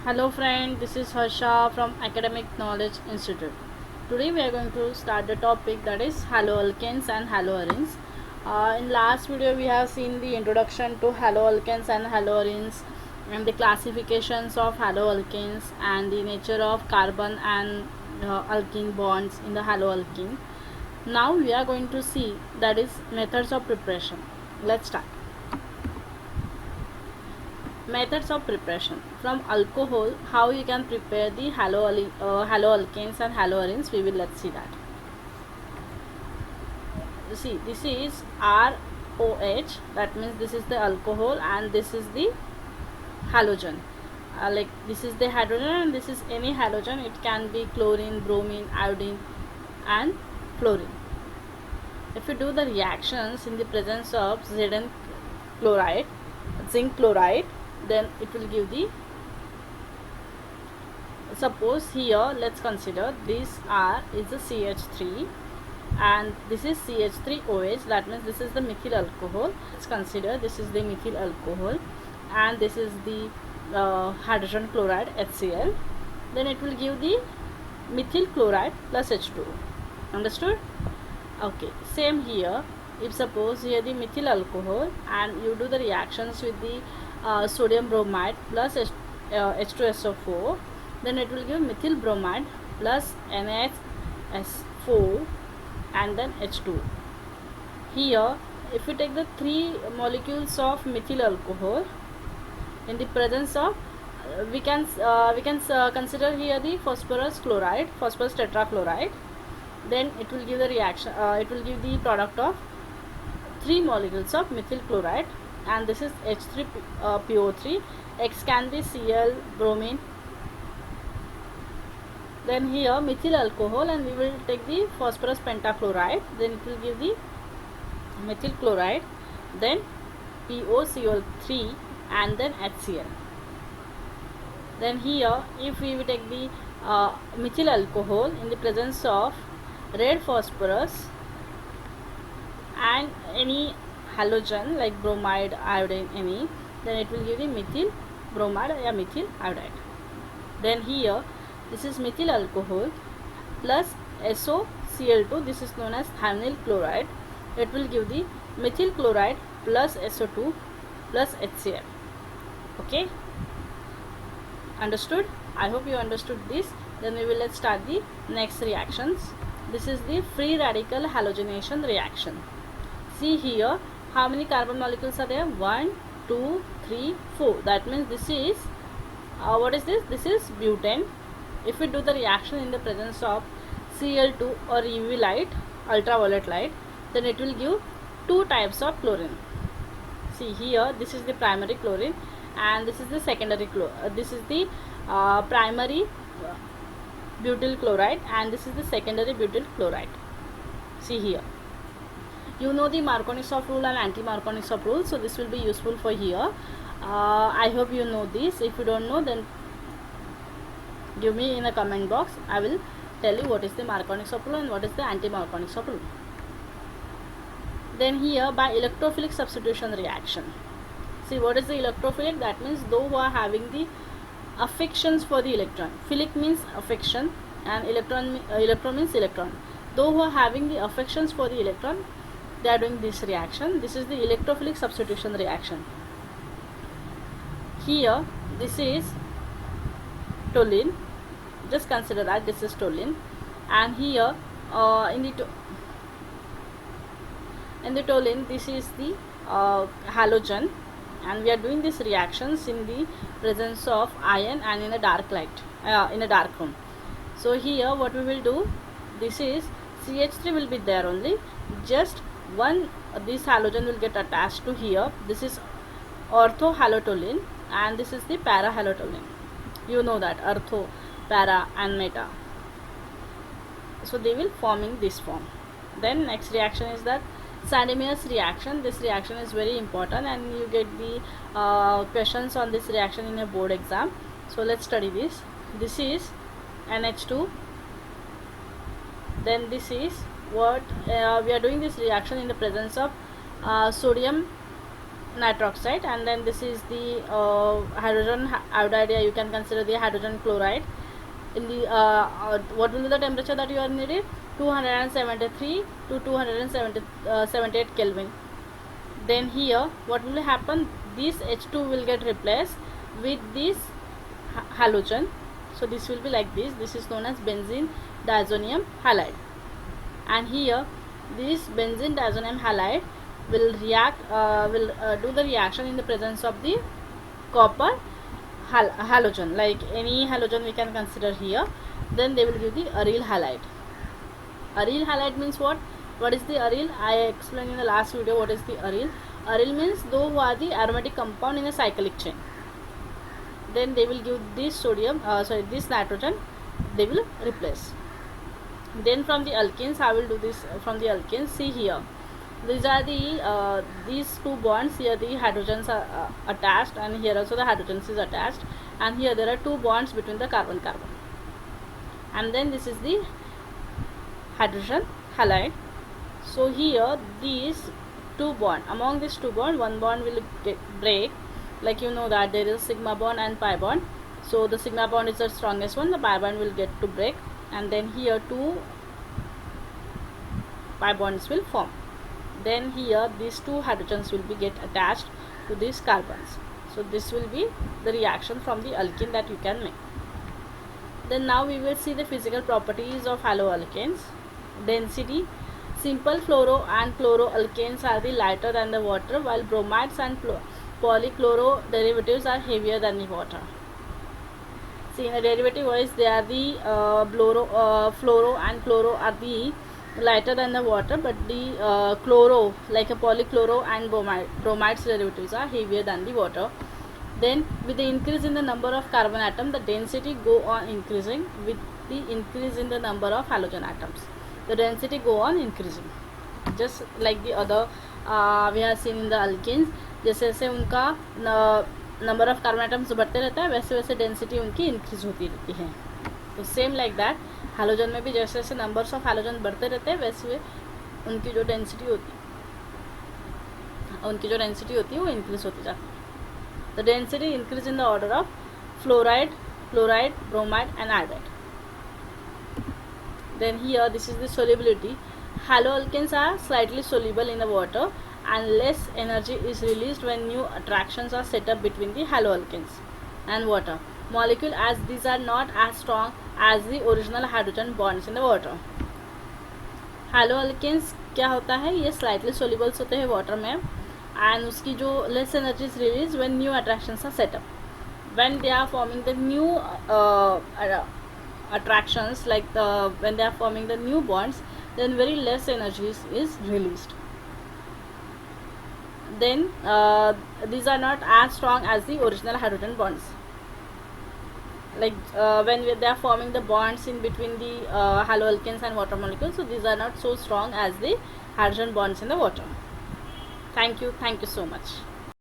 Hello friend, this is Harsha from Academic Knowledge Institute. Today we are going to start the topic that is haloalkanes and haloarenes. In last video we have seen the introduction to haloalkanes and haloarenes and the classifications of haloalkanes and the nature of carbon and alkene bonds in the haloalkene. Now we are going to see that is methods of preparation. Let's start. Methods of preparation. From alcohol, how you can prepare the haloalkanes and haloarenes, we will let's see that. See, this is ROH, that means this is the alcohol and this is the halogen. Like this is the hydrogen and this is any halogen. It can be chlorine, bromine, iodine and fluorine. If you do the reactions in the presence of Zn chloride, zinc chloride, then it will give the, suppose here let's consider this R is a CH3 and this is CH3OH, that means this is the methyl alcohol. Let's consider this is the methyl alcohol and this is the hydrogen chloride HCl, then it will give the methyl chloride plus H2. Understood? Okay, same here. If suppose here the methyl alcohol and you do the reactions with the sodium bromide plus H2SO4, then it will give methyl bromide plus NaHS4 and then H2. Here if we take the 3 molecules of methyl alcohol in the presence of we can consider here the phosphorus tetrachloride, then it will give the reaction, it will give the product of 3 molecules of methyl chloride and this is H3PO3. X can be Cl, bromine. Then here methyl alcohol and we will take the phosphorus pentachloride, then it will give the methyl chloride, then POCl3 and then HCl. Then here if we will take the methyl alcohol in the presence of red phosphorus and any halogen like bromide, iodine, any, then it will give the methyl bromide or methyl iodide. Then here this is methyl alcohol plus SOCl2, this is known as thionyl chloride, it will give the methyl chloride plus SO2 plus HCl. Okay, understood? I hope you understood this. Then we will let's start the next reactions. This is the free radical halogenation reaction. See here how many carbon molecules are there? 1, 2, 3, 4. That means this is what is this? This is butane. If we do the reaction in the presence of Cl2 or UV light, ultraviolet light, then it will give 2 types of chlorine. See here, this is the primary chlorine and this is the secondary chlorine. This is the primary butyl chloride and this is the secondary butyl chloride. See here, you know the Markovnikov rule and anti-Markovnikov rule, so this will be useful for here. I hope you know this. If you don't know, then give me in a comment box. I will tell you what is the Markovnikov rule and what is the anti-Markovnikov rule. Then here by electrophilic substitution reaction. See what is the electrophilic? That means those who are having the affections for the electron. Philic means affection and electron means electron. Those who are having the affections for the electron, they are doing this reaction. This is the electrophilic substitution reaction. Here this is toluene, just consider that this is toluene, and here in the toluene this is the halogen, and we are doing these reactions in the presence of iron and in a dark light, in a dark room. So here what we will do, this is CH3 will be there only, just one this halogen will get attached to here. This is orthohalotoluene and this is the parahalotoluene. You know that ortho, para and meta, so they will forming this form. Then next reaction is that Sandemier's reaction. This reaction is very important and you get the questions on this reaction in a board exam. So let's study this. This is NH2, then this is what we are doing this reaction in the presence of sodium nitroxide, and then this is the hydrogen iodide. You can consider the hydrogen chloride. In the what will be the temperature that you are needed? 273 to 278 Kelvin. Then here what will happen? This H2 will get replaced with this halogen. So this will be like this. This is known as benzene diazonium halide. And here this benzene diazonium halide will react, do the reaction in the presence of the copper halogen, like any halogen we can consider here. Then they will give the aryl halide. Aryl halide means what? What is the aryl? I explained in the last video what is the aryl. Aryl means those who are the aromatic compound in a cyclic chain. Then they will give this sodium, this nitrogen, they will replace. Then from the alkenes, I will do this from the alkenes. See here, these are the these two bonds. Here the hydrogens are attached, and here also the hydrogens is attached, and here there are two bonds between the carbon. And then this is the hydrogen halide. So here these two bond, among these two bond, one bond will break. Like you know that there is sigma bond and pi bond. So the sigma bond is the strongest one, the pi bond will get to break, and then here two pi bonds will form. Then here these two hydrogens will be get attached to these carbons. So this will be the reaction from the alkene that you can make. Then now we will see the physical properties of haloalkanes. Density. Simple fluoro and chloroalkanes are the lighter than the water, while bromides and polychloro derivatives are heavier than the water. See, in the derivative wise, they are the fluoro and chloro are the lighter than the water, but the chloro, like a polychloro and bromides derivatives are heavier than the water. Then with the increase in the number of carbon atom, the density go on increasing. With the increase in the number of halogen atoms, the density go on increasing, just like the other we have seen in the alkenes. जैसे जैसे उनका number of carbon atoms बढ़ते रहता है, वैसे वैसे density उनकी increase होती रहती है. तो सेम लाइक दैट हालोजन में भी जैसे जैसे नंबर्स ऑफ हालोजन बढ़ते रहते हैं, वैसे उनकी जो डेंसिटी होती है वो इंक्रीज होती जाती है. The density increase in the order of fluoride, chloride, bromide and iodide. Then here this is the solubility. Haloalkanes are slightly soluble in the water, and less energy is released when new attractions are set up between the haloalkanes and water molecule, as these are not as strong as the original hydrogen bonds in the water. Haloalkanes क्या होता है, ये slightly soluble होते हैं water में, and उसकी जो less energy is released when new attractions are set up. When they are forming the new attractions, like when they are forming the new bonds, then very less energy is released. Then these are not as strong as the original hydrogen bonds. Like when they are forming the bonds in between the haloalkanes and water molecules, so these are not so strong as the hydrogen bonds in the water. Thank you so much.